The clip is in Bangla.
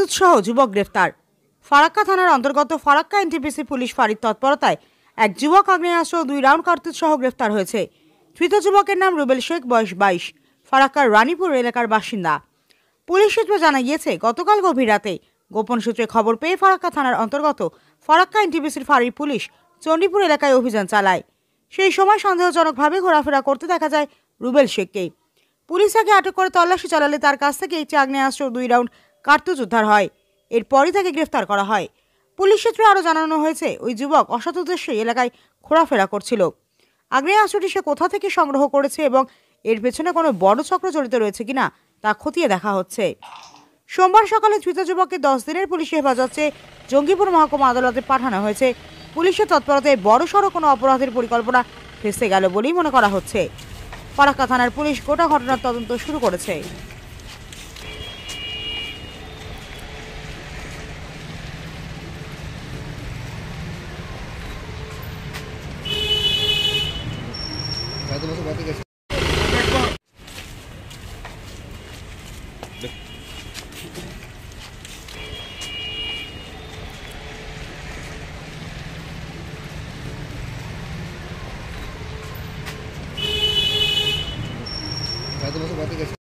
কার্তুজ সহ যুবক গ্রেফতার। ফারাক্কা থানার অন্তর্গত ফারাক্কা এনটিপিসি পুলিশ ফাঁড়ির তৎপরতায় এক যুবক আগ্নেয়াস্ত্র 2 রাউন্ড কার্তুজ সহ গ্রেফতার হয়েছে। ধৃত যুবকের নাম রুবেল শেখ, বয়স 22, ফারাক্কার রানীপুর এলাকার বাসিন্দা। পুলিশ সূত্রে জানা গিয়েছে, গতকাল গভীর রাতে গোপন সূত্রে খবর পেয়ে ফারাক্কা থানার অন্তর্গত ফারাক্কা এনটিপিসির ফাঁড়ির পুলিশ চণ্ডীপুর এলাকায় অভিযান চালায়। সেই সময় সন্দেহজনকভাবে ঘোরাফেরা করতে দেখা যায় রুবেল শেখকে। পুলিশ তাকে আটক করে তল্লাশি চালালে তার কাছ থেকে একটি আগ্নেয়াস্ত্র 2 রাউন্ড কার্তুজ উদ্ধার হয়। এরপরই তাকে গ্রেফতার করা হয়। পুলিশ সূত্রে আরও জানানো হয়েছে, ওই যুবক অসৎ উদ্দেশ্যে এলাকায় ঘোরাফেরা করছিল। আগ্নেয়াস্ত্রটি সে কোথা থেকে সংগ্রহ করেছে এবং এর পেছনে কোনো বড় চক্র জড়িত রয়েছে কিনা তা খতিয়ে দেখা হচ্ছে। সোমবার সকালে ধৃত যুবককে 10 দিনের পুলিশি হেফাজতে জঙ্গিপুর মহকুমা আদালতে পাঠানো হয়েছে। পুলিশের তৎপরতায় বড়সড় কোনো অপরাধের পরিকল্পনা ফেঁসে গেল বলেই মনে করা হচ্ছে। ফারাক্কা থানার পুলিশ গোটা ঘটনার তদন্ত শুরু করেছে। बातें